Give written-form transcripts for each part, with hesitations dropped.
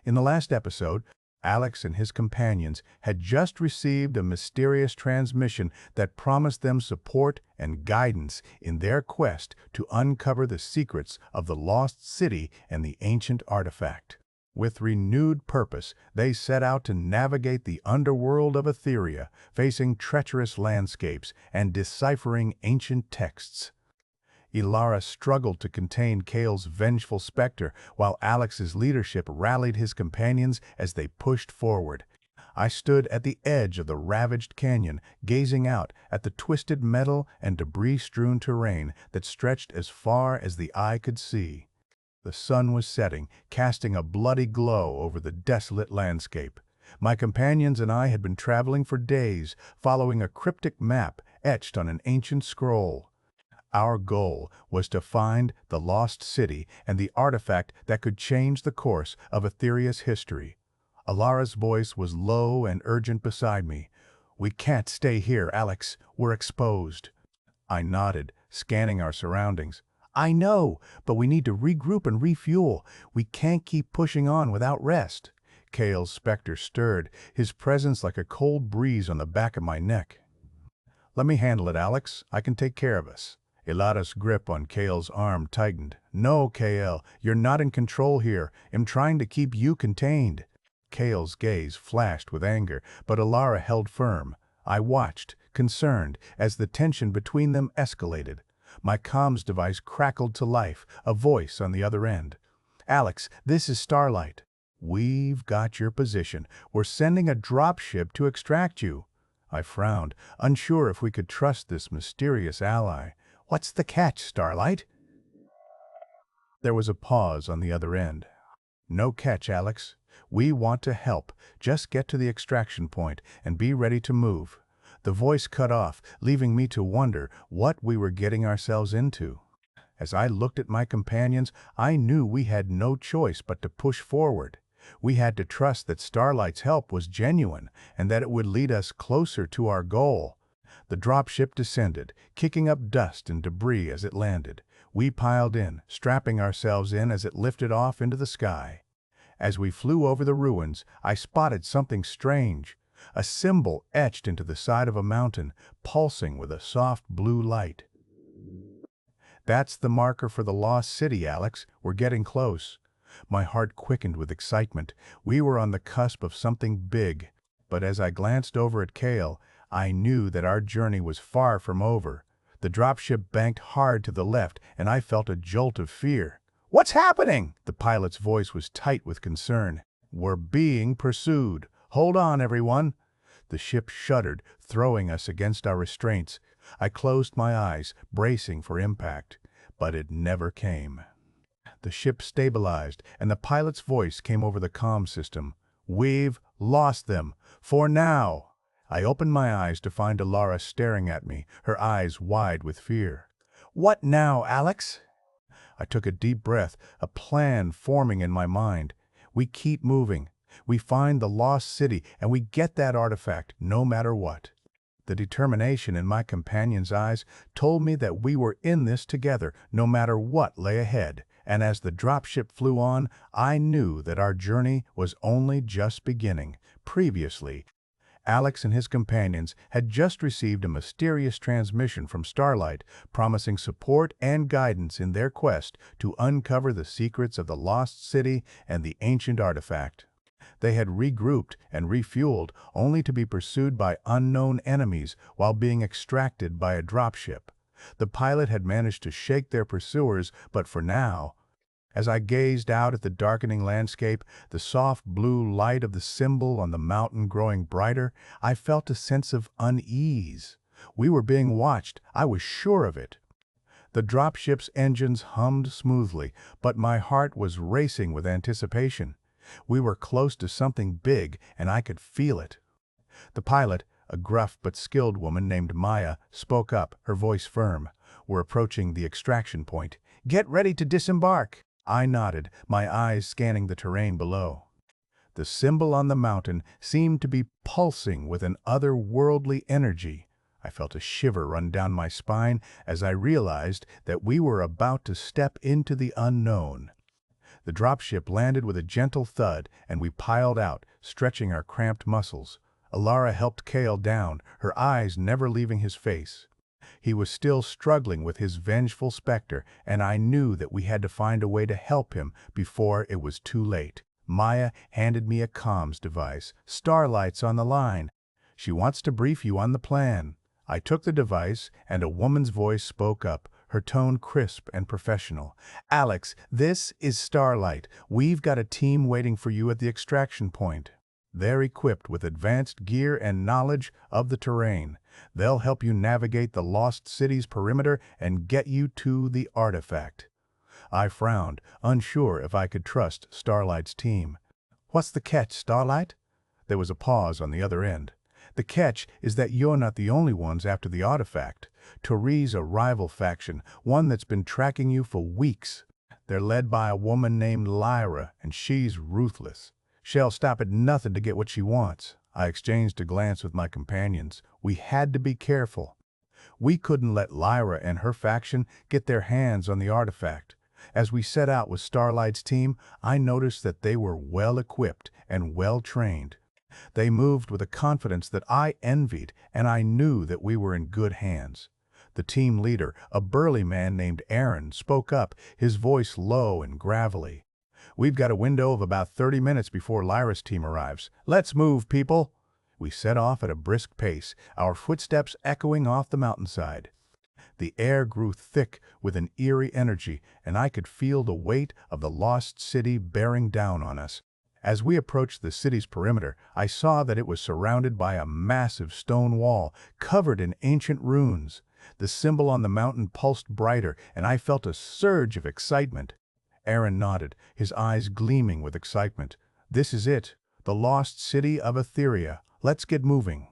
In the last episode, Alex and his companions had just received a mysterious transmission that promised them support and guidance in their quest to uncover the secrets of the lost city and the ancient artifact. With renewed purpose, they set out to navigate the underworld of Aetheria, facing treacherous landscapes and deciphering ancient texts. Elara struggled to contain Kael's vengeful specter, while Alex's leadership rallied his companions as they pushed forward. I stood at the edge of the ravaged canyon, gazing out at the twisted metal and debris-strewn terrain that stretched as far as the eye could see. The sun was setting, casting a bloody glow over the desolate landscape. My companions and I had been traveling for days, following a cryptic map etched on an ancient scroll. Our goal was to find the lost city and the artifact that could change the course of Aetheria's history. Elara's voice was low and urgent beside me. "We can't stay here, Alex. We're exposed." I nodded, scanning our surroundings. "I know, but we need to regroup and refuel. We can't keep pushing on without rest." Kael's specter stirred, his presence like a cold breeze on the back of my neck. "Let me handle it, Alex. I can take care of us." Elara's grip on Kael's arm tightened. "No, Kael, you're not in control here. I'm trying to keep you contained." Kael's gaze flashed with anger, but Elara held firm. I watched, concerned, as the tension between them escalated. My comms device crackled to life, a voice on the other end. "Alex, this is Starlight." "We've got your position. We're sending a dropship to extract you." I frowned, unsure if we could trust this mysterious ally. "What's the catch, Starlight?" There was a pause on the other end. "No catch, Alex. We want to help. Just get to the extraction point and be ready to move." The voice cut off, leaving me to wonder what we were getting ourselves into. As I looked at my companions, I knew we had no choice but to push forward. We had to trust that Starlight's help was genuine and that it would lead us closer to our goal. The dropship descended, kicking up dust and debris as it landed. We piled in, strapping ourselves in as it lifted off into the sky. As we flew over the ruins, I spotted something strange. A symbol etched into the side of a mountain, pulsing with a soft blue light. "That's the marker for the lost city, Alex. We're getting close." My heart quickened with excitement. We were on the cusp of something big. But as I glanced over at Kael, I knew that our journey was far from over. The dropship banked hard to the left, and I felt a jolt of fear. "What's happening?" The pilot's voice was tight with concern. "We're being pursued. Hold on, everyone." The ship shuddered, throwing us against our restraints. I closed my eyes, bracing for impact. But it never came. The ship stabilized, and the pilot's voice came over the comm system. "We've lost them. For now." I opened my eyes to find Elara staring at me, her eyes wide with fear. "What now, Alex?" I took a deep breath, a plan forming in my mind. We keep moving. We find the lost city, and we get that artifact, no matter what. The determination in my companion's eyes told me that we were in this together, no matter what lay ahead. And as the dropship flew on, I knew that our journey was only just beginning. Previously, Alex and his companions had just received a mysterious transmission from Starlight, promising support and guidance in their quest to uncover the secrets of the lost city and the ancient artifact. They had regrouped and refueled, only to be pursued by unknown enemies while being extracted by a dropship. The pilot had managed to shake their pursuers, but for now, as I gazed out at the darkening landscape, the soft blue light of the symbol on the mountain growing brighter, I felt a sense of unease. We were being watched, I was sure of it. The dropship's engines hummed smoothly, but my heart was racing with anticipation. We were close to something big, and I could feel it. The pilot, a gruff but skilled woman named Maya, spoke up, her voice firm. "We're approaching the extraction point. Get ready to disembark." I nodded, my eyes scanning the terrain below. The symbol on the mountain seemed to be pulsing with an otherworldly energy. I felt a shiver run down my spine as I realized that we were about to step into the unknown. The dropship landed with a gentle thud, and we piled out, stretching our cramped muscles. Elara helped Kael down, her eyes never leaving his face. He was still struggling with his vengeful specter, and I knew that we had to find a way to help him before it was too late. Maya handed me a comms device. "Starlight's on the line. She wants to brief you on the plan." I took the device, and a woman's voice spoke up, her tone crisp and professional. "Alex, this is Starlight. We've got a team waiting for you at the extraction point. They're equipped with advanced gear and knowledge of the terrain. They'll help you navigate the Lost City's perimeter and get you to the artifact." I frowned, unsure if I could trust Starlight's team. "What's the catch, Starlight?" There was a pause on the other end. "The catch is that you're not the only ones after the artifact. Tori's a rival faction, one that's been tracking you for weeks. They're led by a woman named Elara, and she's ruthless. She'll stop at nothing to get what she wants." I exchanged a glance with my companions. We had to be careful. We couldn't let Elara and her faction get their hands on the artifact. As we set out with Starlight's team, I noticed that they were well-equipped and well-trained. They moved with a confidence that I envied, and I knew that we were in good hands. The team leader, a burly man named Aaron, spoke up, his voice low and gravelly. "We've got a window of about 30 minutes before Lyra's team arrives. Let's move, people." We set off at a brisk pace, our footsteps echoing off the mountainside. The air grew thick with an eerie energy, and I could feel the weight of the Lost City bearing down on us. As we approached the city's perimeter, I saw that it was surrounded by a massive stone wall, covered in ancient runes. The symbol on the mountain pulsed brighter, and I felt a surge of excitement. Aaron nodded, his eyes gleaming with excitement. "This is it, the Lost City of Aetheria. Let's get moving."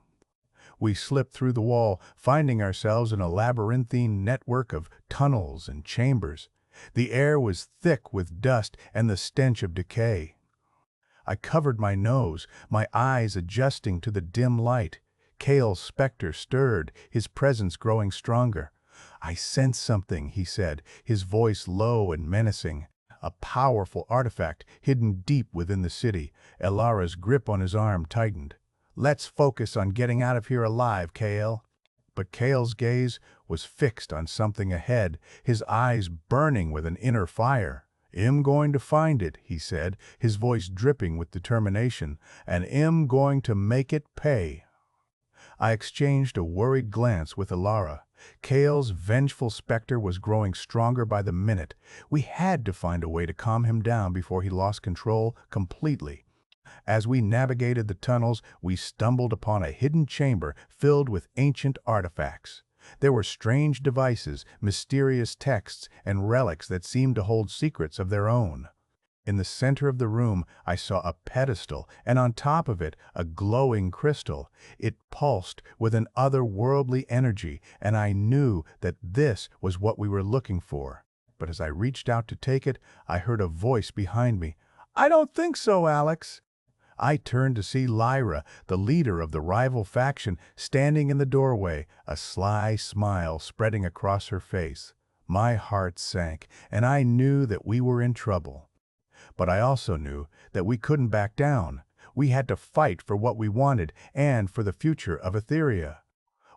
We slipped through the wall, finding ourselves in a labyrinthine network of tunnels and chambers. The air was thick with dust and the stench of decay. I covered my nose, my eyes adjusting to the dim light. Kael's specter stirred, his presence growing stronger. "I sense something," he said, his voice low and menacing. A powerful artifact hidden deep within the city. Elara's grip on his arm tightened. "Let's focus on getting out of here alive, Kael." But Kael's gaze was fixed on something ahead, his eyes burning with an inner fire. "I'm going to find it," he said, his voice dripping with determination, "and I'm going to make it pay." I exchanged a worried glance with Elara. Kael's vengeful specter was growing stronger by the minute. We had to find a way to calm him down before he lost control completely. As we navigated the tunnels, we stumbled upon a hidden chamber filled with ancient artifacts. There were strange devices, mysterious texts, and relics that seemed to hold secrets of their own. In the center of the room, I saw a pedestal, and on top of it, a glowing crystal. It pulsed with an otherworldly energy, and I knew that this was what we were looking for. But as I reached out to take it, I heard a voice behind me. "I don't think so, Alex." I turned to see Lyra, the leader of the rival faction, standing in the doorway, a sly smile spreading across her face. My heart sank, and I knew that we were in trouble. But I also knew that we couldn't back down. We had to fight for what we wanted and for the future of Aetheria.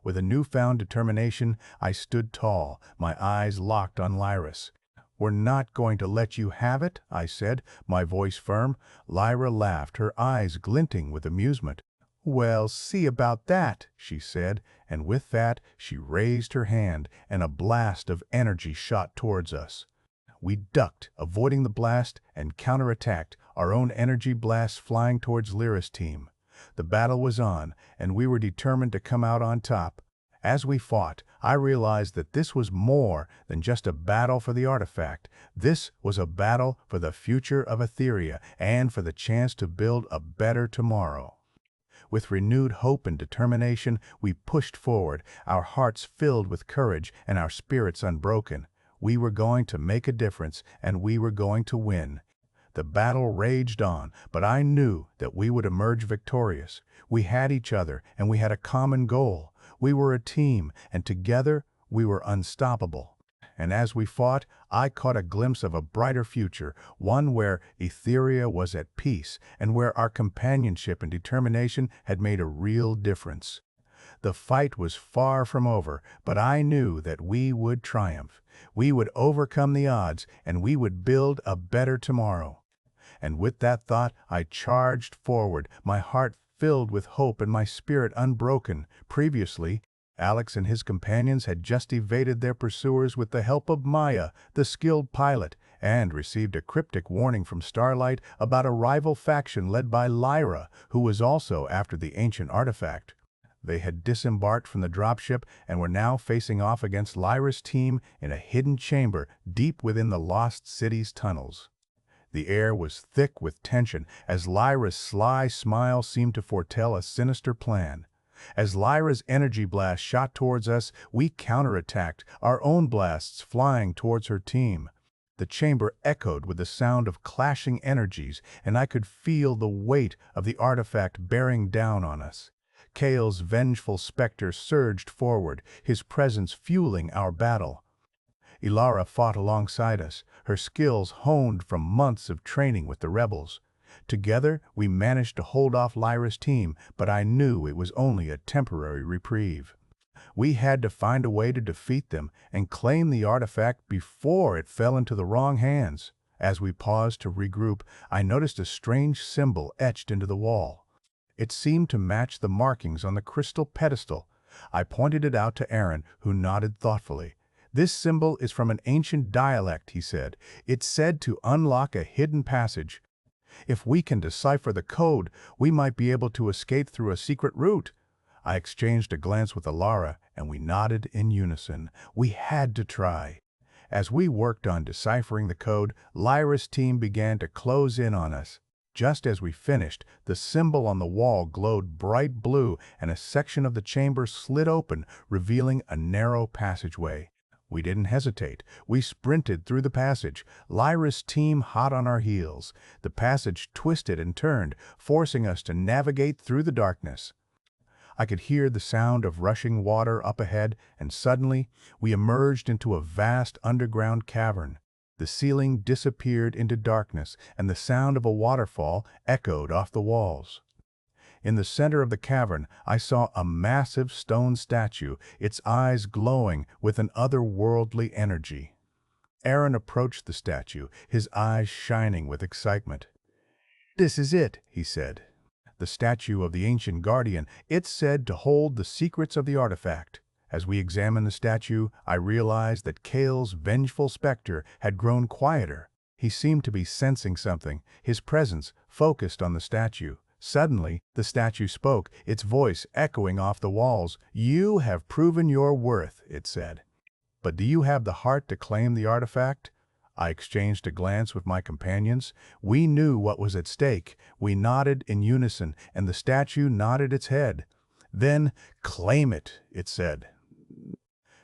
With a newfound determination, I stood tall, my eyes locked on Lyra's. "We're not going to let you have it," I said, my voice firm. Lyra laughed, her eyes glinting with amusement. "Well, see about that," she said, and with that, she raised her hand, and a blast of energy shot towards us. We ducked, avoiding the blast, and counterattacked, our own energy blasts flying towards Lyra's team. The battle was on, and we were determined to come out on top. As we fought, I realized that this was more than just a battle for the artifact. This was a battle for the future of Aetheria and for the chance to build a better tomorrow. With renewed hope and determination, we pushed forward, our hearts filled with courage and our spirits unbroken. We were going to make a difference, and we were going to win. The battle raged on, but I knew that we would emerge victorious. We had each other, and we had a common goal. We were a team, and together we were unstoppable. and as we fought, I caught a glimpse of a brighter future, one where Aetheria was at peace and where our companionship and determination had made a real difference. The fight was far from over, but I knew that we would triumph. We would overcome the odds, and we would build a better tomorrow. And with that thought, I charged forward, my heart filled with hope and my spirit unbroken. Previously, Alex and his companions had just evaded their pursuers with the help of Maya, the skilled pilot, and received a cryptic warning from Starlight about a rival faction led by Lyra, who was also after the ancient artifact. They had disembarked from the dropship and were now facing off against Lyra's team in a hidden chamber deep within the Lost City's tunnels. The air was thick with tension as Lyra's sly smile seemed to foretell a sinister plan. As Lyra's energy blast shot towards us, we counterattacked, our own blasts flying towards her team. The chamber echoed with the sound of clashing energies, and I could feel the weight of the artifact bearing down on us. Kael's vengeful specter surged forward, his presence fueling our battle. Elara fought alongside us, her skills honed from months of training with the rebels. Together, we managed to hold off Lyra's team, but I knew it was only a temporary reprieve. We had to find a way to defeat them and claim the artifact before it fell into the wrong hands. As we paused to regroup, I noticed a strange symbol etched into the wall. It seemed to match the markings on the crystal pedestal. I pointed it out to Aaron, who nodded thoughtfully. "This symbol is from an ancient dialect," he said. "It's said to unlock a hidden passage. If we can decipher the code, we might be able to escape through a secret route." I exchanged a glance with Elara, and we nodded in unison. We had to try. As we worked on deciphering the code, Lyra's team began to close in on us. Just as we finished, the symbol on the wall glowed bright blue, and a section of the chamber slid open, revealing a narrow passageway. We didn't hesitate. We sprinted through the passage, Lyra's team hot on our heels. The passage twisted and turned, forcing us to navigate through the darkness. I could hear the sound of rushing water up ahead, and suddenly we emerged into a vast underground cavern. The ceiling disappeared into darkness, and the sound of a waterfall echoed off the walls. In the center of the cavern, I saw a massive stone statue, its eyes glowing with an otherworldly energy. Aaron approached the statue, his eyes shining with excitement. "This is it," he said. "The statue of the ancient guardian. It's said to hold the secrets of the artifact." As we examined the statue, I realized that Kael's vengeful specter had grown quieter. He seemed to be sensing something, his presence focused on the statue. Suddenly, the statue spoke, its voice echoing off the walls. "You have proven your worth," it said. "But do you have the heart to claim the artifact?" I exchanged a glance with my companions. We knew what was at stake. We nodded in unison, and the statue nodded its head. "Then claim it," it said.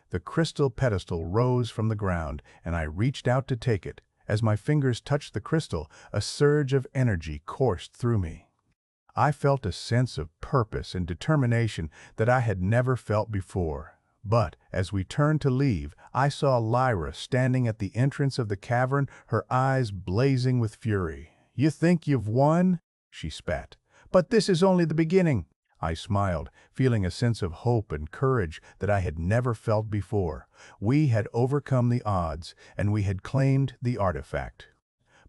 The crystal pedestal rose from the ground, and I reached out to take it. As my fingers touched the crystal, a surge of energy coursed through me. I felt a sense of purpose and determination that I had never felt before. But as we turned to leave, I saw Lyra standing at the entrance of the cavern, her eyes blazing with fury. "You think you've won?" she spat. "But this is only the beginning." I smiled, feeling a sense of hope and courage that I had never felt before. We had overcome the odds, and we had claimed the artifact.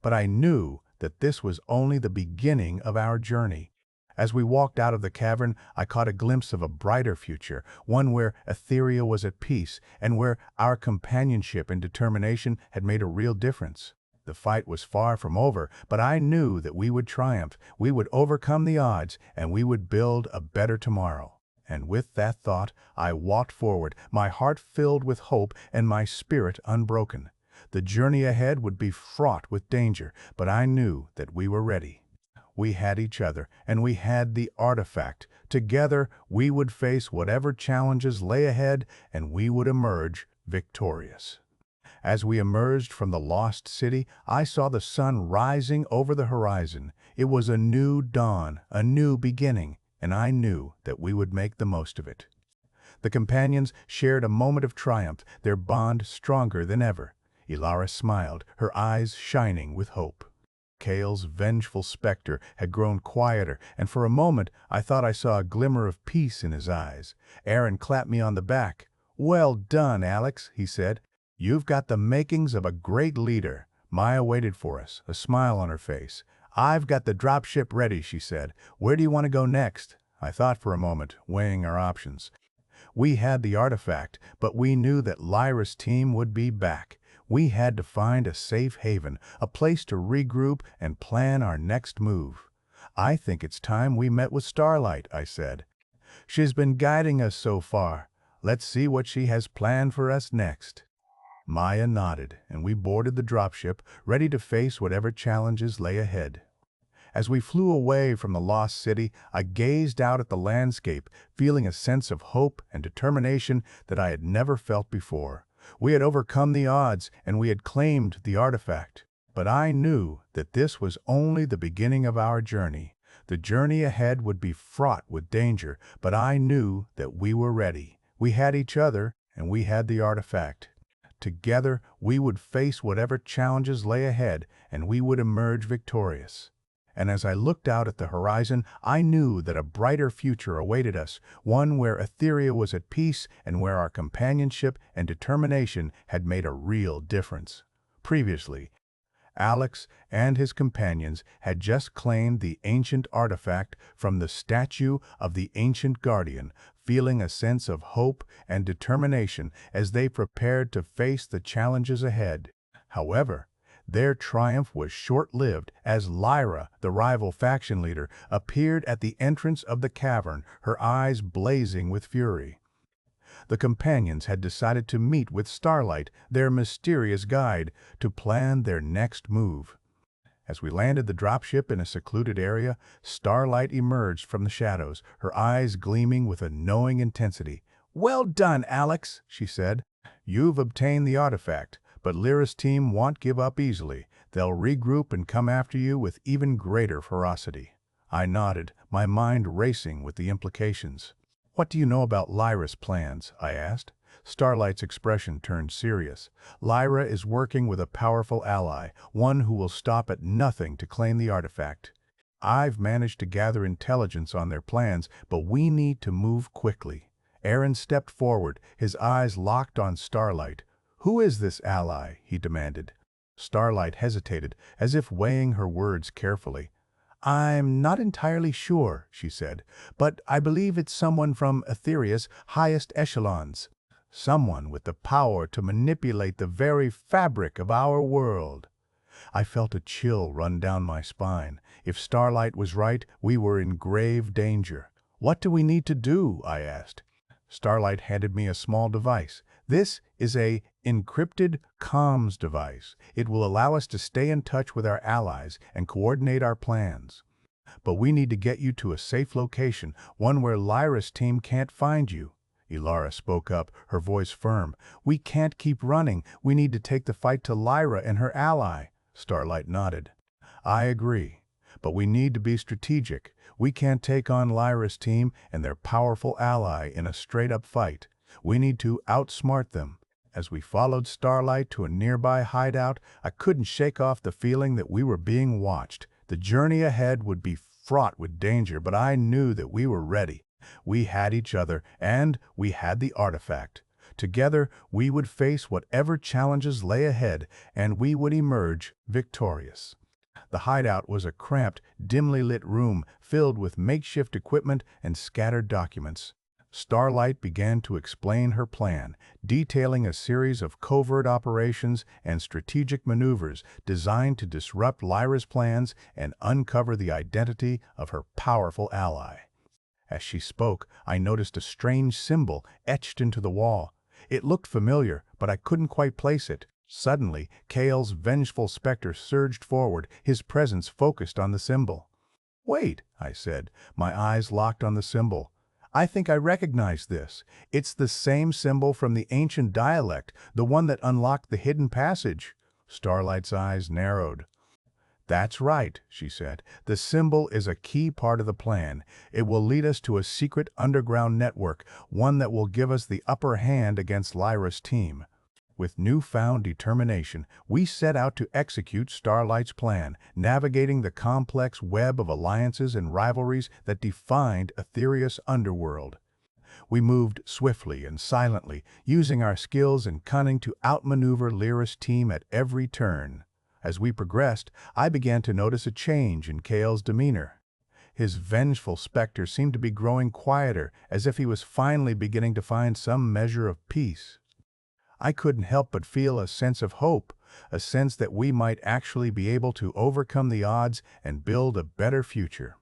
But I knew that this was only the beginning of our journey. As we walked out of the cavern, I caught a glimpse of a brighter future, one where Aetheria was at peace, and where our companionship and determination had made a real difference. The fight was far from over, but I knew that we would triumph, we would overcome the odds, and we would build a better tomorrow. And with that thought, I walked forward, my heart filled with hope and my spirit unbroken. The journey ahead would be fraught with danger, but I knew that we were ready. We had each other, and we had the artifact. Together, we would face whatever challenges lay ahead, and we would emerge victorious. As we emerged from the lost city, I saw the sun rising over the horizon. It was a new dawn, a new beginning, and I knew that we would make the most of it. The companions shared a moment of triumph, their bond stronger than ever. Elara smiled, her eyes shining with hope. Kael's vengeful specter had grown quieter, and for a moment I thought I saw a glimmer of peace in his eyes. Aaron clapped me on the back. "Well done, Alex," he said. "You've got the makings of a great leader." Maya waited for us, a smile on her face. "I've got the dropship ready," she said. "Where do you want to go next?" I thought for a moment, weighing our options. We had the artifact, but we knew that Lyra's team would be back. We had to find a safe haven, a place to regroup and plan our next move. "I think it's time we met with Starlight," I said. "She's been guiding us so far. Let's see what she has planned for us next." Maya nodded, and we boarded the dropship, ready to face whatever challenges lay ahead. As we flew away from the lost city, I gazed out at the landscape, feeling a sense of hope and determination that I had never felt before. We had overcome the odds, and we had claimed the artifact. But I knew that this was only the beginning of our journey. The journey ahead would be fraught with danger, but I knew that we were ready. We had each other, and we had the artifact. Together, we would face whatever challenges lay ahead, and we would emerge victorious. And as I looked out at the horizon, I knew that a brighter future awaited us, one where Aetheria was at peace and where our companionship and determination had made a real difference. Previously, Alex and his companions had just claimed the ancient artifact from the statue of the ancient guardian, feeling a sense of hope and determination as they prepared to face the challenges ahead. However, their triumph was short-lived as Lyra, the rival faction leader, appeared at the entrance of the cavern, her eyes blazing with fury. The companions had decided to meet with Starlight, their mysterious guide, to plan their next move. As we landed the dropship in a secluded area, Starlight emerged from the shadows, her eyes gleaming with a knowing intensity. "Well done, Alex," she said. "You've obtained the artifact. But Lyra's team won't give up easily. They'll regroup and come after you with even greater ferocity." I nodded, my mind racing with the implications. "What do you know about Lyra's plans?" I asked. Starlight's expression turned serious. "Lyra is working with a powerful ally, one who will stop at nothing to claim the artifact. I've managed to gather intelligence on their plans, but we need to move quickly." Aaron stepped forward, his eyes locked on Starlight. "Who is this ally?" he demanded. Starlight hesitated, as if weighing her words carefully. "I'm not entirely sure," she said, "but I believe it's someone from Aetheria's highest echelons. Someone with the power to manipulate the very fabric of our world." I felt a chill run down my spine. If Starlight was right, we were in grave danger. "What do we need to do?" I asked. Starlight handed me a small device. "This is a encrypted comms device. It will allow us to stay in touch with our allies and coordinate our plans. But we need to get you to a safe location, one where Lyra's team can't find you." Elara spoke up, her voice firm. "We can't keep running. We need to take the fight to Lyra and her ally." Starlight nodded. "I agree. But we need to be strategic. We can't take on Lyra's team and their powerful ally in a straight-up fight. We need to outsmart them." As we followed Starlight to a nearby hideout, I couldn't shake off the feeling that we were being watched. The journey ahead would be fraught with danger, but I knew that we were ready. We had each other, and we had the artifact. Together, we would face whatever challenges lay ahead, and we would emerge victorious. The hideout was a cramped, dimly lit room filled with makeshift equipment and scattered documents. Starlight began to explain her plan, detailing a series of covert operations and strategic maneuvers designed to disrupt Lyra's plans and uncover the identity of her powerful ally. As she spoke, I noticed a strange symbol etched into the wall. It looked familiar, but I couldn't quite place it. Suddenly, Kael's vengeful specter surged forward, his presence focused on the symbol. "Wait," I said, my eyes locked on the symbol. "I think I recognize this. It's the same symbol from the ancient dialect, the one that unlocked the hidden passage." Starlight's eyes narrowed. "That's right," she said. "The symbol is a key part of the plan. It will lead us to a secret underground network, one that will give us the upper hand against Lyra's team." With newfound determination, we set out to execute Starlight's plan, navigating the complex web of alliances and rivalries that defined Aetheria's underworld. We moved swiftly and silently, using our skills and cunning to outmaneuver Lyra's team at every turn. As we progressed, I began to notice a change in Kael's demeanor. His vengeful specter seemed to be growing quieter, as if he was finally beginning to find some measure of peace. I couldn't help but feel a sense of hope, a sense that we might actually be able to overcome the odds and build a better future.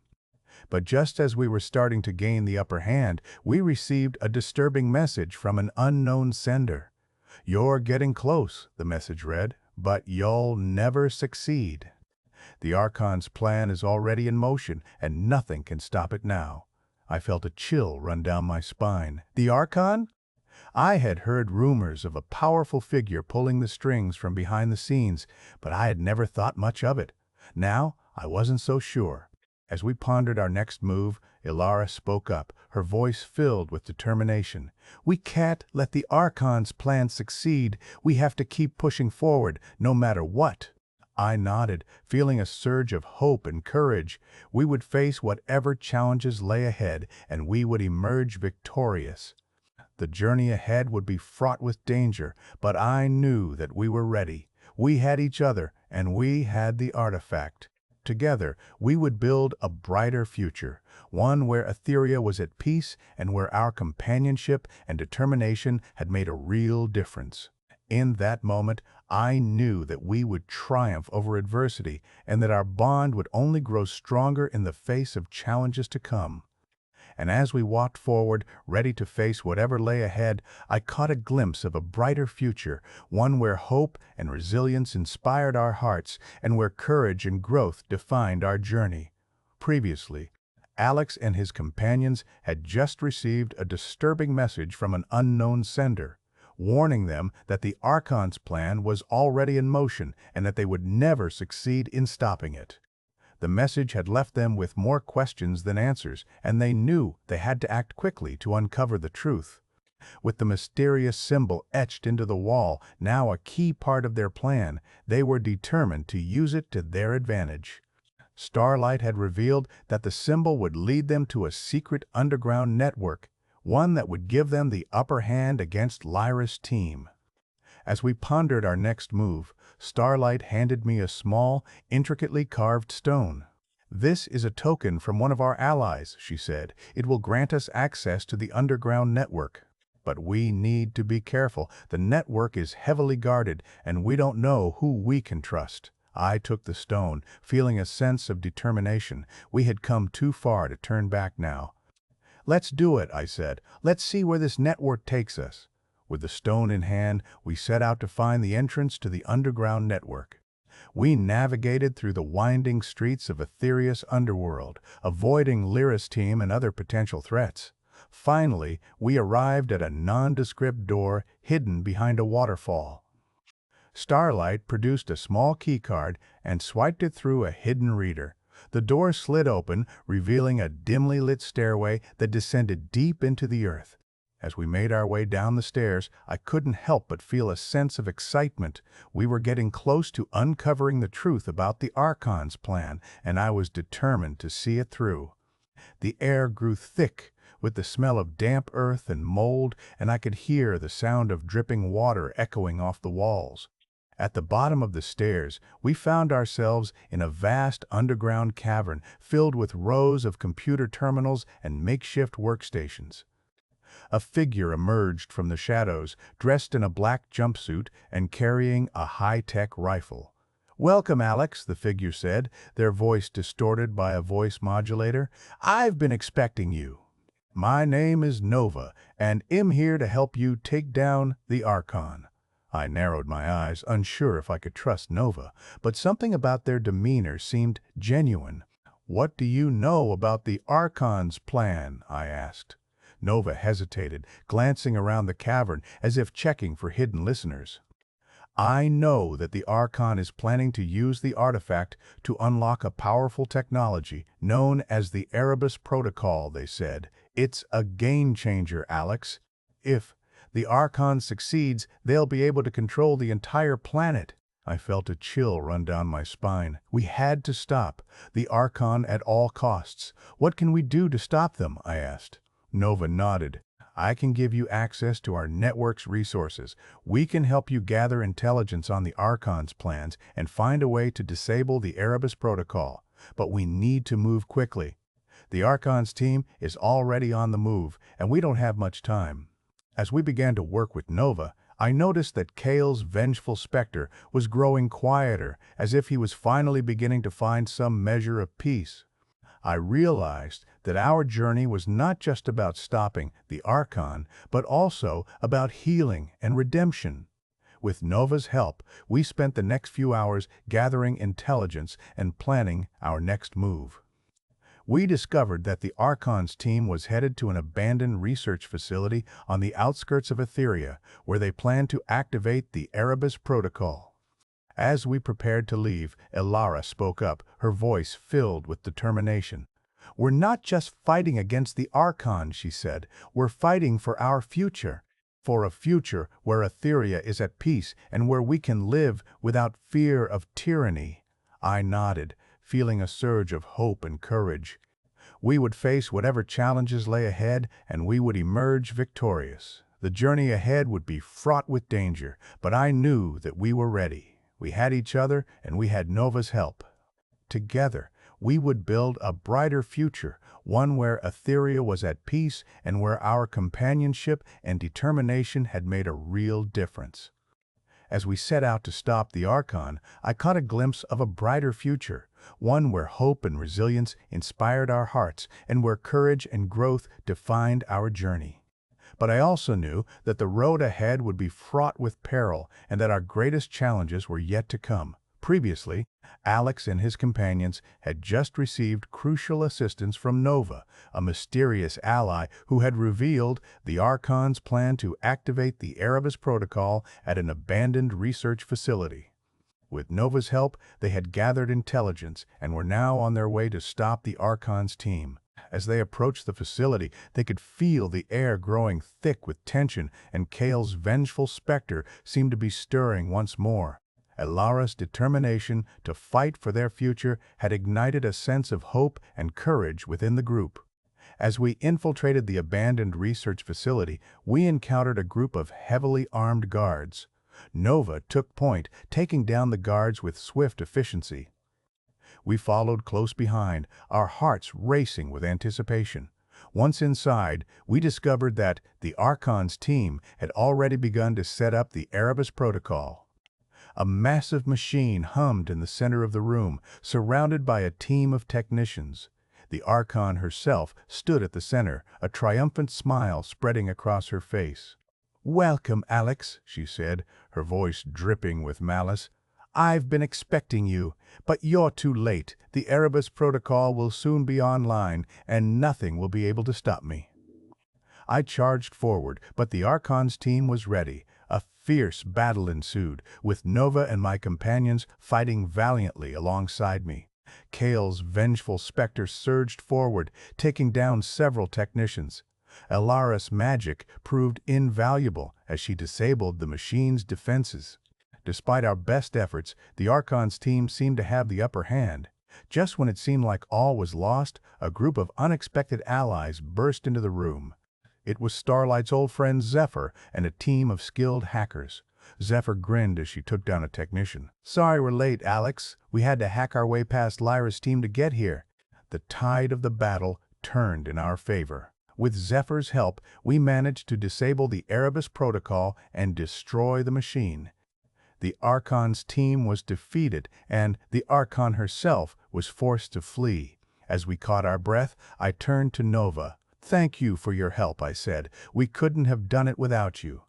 But just as we were starting to gain the upper hand, we received a disturbing message from an unknown sender. "You're getting close," the message read, "but you'll never succeed. The Archon's plan is already in motion, and nothing can stop it now." I felt a chill run down my spine. The Archon? I had heard rumors of a powerful figure pulling the strings from behind the scenes, but I had never thought much of it. Now, I wasn't so sure. As we pondered our next move, Elara spoke up, her voice filled with determination. "We can't let the Archon's plan succeed. We have to keep pushing forward, no matter what." I nodded, feeling a surge of hope and courage. We would face whatever challenges lay ahead, and we would emerge victorious. The journey ahead would be fraught with danger, but I knew that we were ready. We had each other, and we had the artifact. Together, we would build a brighter future, one where Aetheria was at peace and where our companionship and determination had made a real difference. In that moment, I knew that we would triumph over adversity and that our bond would only grow stronger in the face of challenges to come. And as we walked forward, ready to face whatever lay ahead, I caught a glimpse of a brighter future, one where hope and resilience inspired our hearts and where courage and growth defined our journey. Previously, Alex and his companions had just received a disturbing message from an unknown sender, warning them that the Archon's plan was already in motion and that they would never succeed in stopping it. The message had left them with more questions than answers, and they knew they had to act quickly to uncover the truth. With the mysterious symbol etched into the wall, now a key part of their plan, they were determined to use it to their advantage. Starlight had revealed that the symbol would lead them to a secret underground network, one that would give them the upper hand against Lyra's team. As we pondered our next move, Starlight handed me a small, intricately carved stone. "This is a token from one of our allies," she said. "It will grant us access to the underground network. But we need to be careful. The network is heavily guarded, and we don't know who we can trust." I took the stone, feeling a sense of determination. We had come too far to turn back now. "Let's do it," I said. "Let's see where this network takes us." With the stone in hand, we set out to find the entrance to the underground network. We navigated through the winding streets of Aetheria's underworld, avoiding Lyra's team and other potential threats. Finally, we arrived at a nondescript door hidden behind a waterfall. Starlight produced a small keycard and swiped it through a hidden reader. The door slid open, revealing a dimly lit stairway that descended deep into the earth. As we made our way down the stairs, I couldn't help but feel a sense of excitement. We were getting close to uncovering the truth about the Archon's plan, and I was determined to see it through. The air grew thick with the smell of damp earth and mold, and I could hear the sound of dripping water echoing off the walls. At the bottom of the stairs, we found ourselves in a vast underground cavern filled with rows of computer terminals and makeshift workstations. A figure emerged from the shadows, dressed in a black jumpsuit and carrying a high-tech rifle. "Welcome, Alex," the figure said, their voice distorted by a voice modulator. "I've been expecting you. My name is Nova, and I'm here to help you take down the Archon." I narrowed my eyes, unsure if I could trust Nova, but something about their demeanor seemed genuine. "What do you know about the Archon's plan?" I asked. Nova hesitated, glancing around the cavern as if checking for hidden listeners. I know that the Archon is planning to use the artifact to unlock a powerful technology known as the Erebus Protocol, they said. It's a game-changer, Alex. If the Archon succeeds, they'll be able to control the entire planet. I felt a chill run down my spine. We had to stop the Archon at all costs. What can we do to stop them? I asked. Nova nodded. I can give you access to our network's resources. We can help you gather intelligence on the Archon's plans and find a way to disable the Erebus Protocol. But we need to move quickly. The Archon's team is already on the move, and we don't have much time. As we began to work with Nova, I noticed that Kael's vengeful specter was growing quieter, as if he was finally beginning to find some measure of peace. I realized that our journey was not just about stopping the Archon, but also about healing and redemption. With Nova's help, we spent the next few hours gathering intelligence and planning our next move. We discovered that the Archon's team was headed to an abandoned research facility on the outskirts of Aetheria, where they planned to activate the Erebus Protocol. As we prepared to leave, Elara spoke up, her voice filled with determination. "We're not just fighting against the Archon," she said. "We're fighting for our future. For a future where Aetheria is at peace and where we can live without fear of tyranny." I nodded, feeling a surge of hope and courage. We would face whatever challenges lay ahead, and we would emerge victorious. The journey ahead would be fraught with danger, but I knew that we were ready. We had each other, and we had Nova's help. Together, we would build a brighter future, one where Aetheria was at peace and where our companionship and determination had made a real difference. As we set out to stop the Archon, I caught a glimpse of a brighter future, one where hope and resilience inspired our hearts and where courage and growth defined our journey. But I also knew that the road ahead would be fraught with peril and that our greatest challenges were yet to come. Previously, Alex and his companions had just received crucial assistance from Nova, a mysterious ally who had revealed the Archon's plan to activate the Erebus Protocol at an abandoned research facility. With Nova's help, they had gathered intelligence and were now on their way to stop the Archon's team. As they approached the facility, they could feel the air growing thick with tension, and Kael's vengeful specter seemed to be stirring once more. Elara's determination to fight for their future had ignited a sense of hope and courage within the group. As we infiltrated the abandoned research facility, we encountered a group of heavily armed guards. Nova took point, taking down the guards with swift efficiency. We followed close behind, our hearts racing with anticipation. Once inside, we discovered that the Archon's team had already begun to set up the Erebus Protocol. A massive machine hummed in the center of the room, surrounded by a team of technicians. The Archon herself stood at the center, a triumphant smile spreading across her face. "Welcome, Alex," she said, her voice dripping with malice. "I've been expecting you, but you're too late. The Erebus Protocol will soon be online, and nothing will be able to stop me." I charged forward, but the Archon's team was ready. A fierce battle ensued, with Nova and my companions fighting valiantly alongside me. Kael's vengeful specter surged forward, taking down several technicians. Elara's magic proved invaluable as she disabled the machine's defenses. Despite our best efforts, the Archon's team seemed to have the upper hand. Just when it seemed like all was lost, a group of unexpected allies burst into the room. It was Starlight's old friend Zephyr and a team of skilled hackers. Zephyr grinned as she took down a technician. "Sorry we're late, Alex. We had to hack our way past Lyra's team to get here." The tide of the battle turned in our favor. With Zephyr's help, we managed to disable the Erebus Protocol and destroy the machine. The Archon's team was defeated, and the Archon herself was forced to flee. As we caught our breath, I turned to Nova. "Thank you for your help," I said. "We couldn't have done it without you."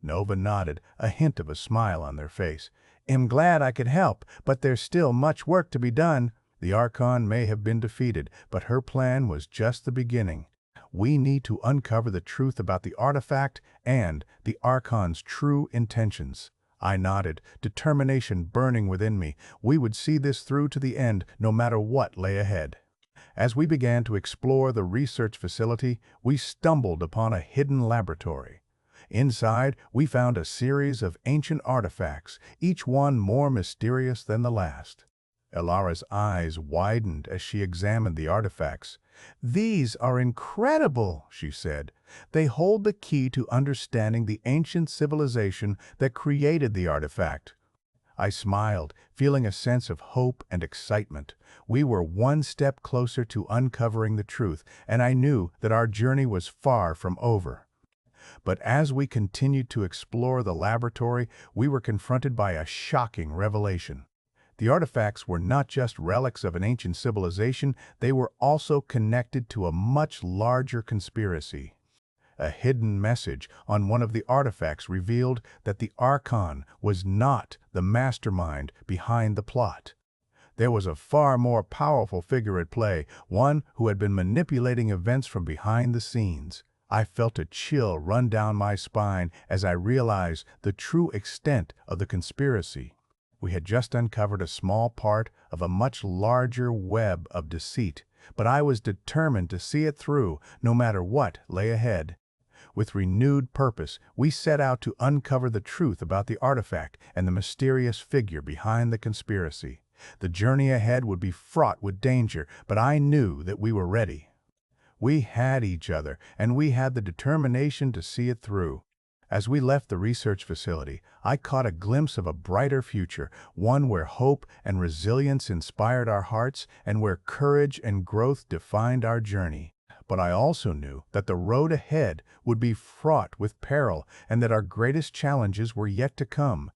Nova nodded, a hint of a smile on their face. "I'm glad I could help, but there's still much work to be done." The Archon may have been defeated, but her plan was just the beginning. We need to uncover the truth about the artifact and the Archon's true intentions. I nodded, determination burning within me. We would see this through to the end, no matter what lay ahead. As we began to explore the research facility, we stumbled upon a hidden laboratory. Inside, we found a series of ancient artifacts, each one more mysterious than the last. Elara's eyes widened as she examined the artifacts. "These are incredible," she said. "They hold the key to understanding the ancient civilization that created the artifact." I smiled, feeling a sense of hope and excitement. We were one step closer to uncovering the truth, and I knew that our journey was far from over. But as we continued to explore the laboratory, we were confronted by a shocking revelation. The artifacts were not just relics of an ancient civilization, they were also connected to a much larger conspiracy. A hidden message on one of the artifacts revealed that the Archon was not the mastermind behind the plot. There was a far more powerful figure at play, one who had been manipulating events from behind the scenes. I felt a chill run down my spine as I realized the true extent of the conspiracy. We had just uncovered a small part of a much larger web of deceit, but I was determined to see it through, no matter what lay ahead. With renewed purpose, we set out to uncover the truth about the artifact and the mysterious figure behind the conspiracy. The journey ahead would be fraught with danger, but I knew that we were ready. We had each other, and we had the determination to see it through. As we left the research facility, I caught a glimpse of a brighter future, one where hope and resilience inspired our hearts and where courage and growth defined our journey. But I also knew that the road ahead would be fraught with peril and that our greatest challenges were yet to come.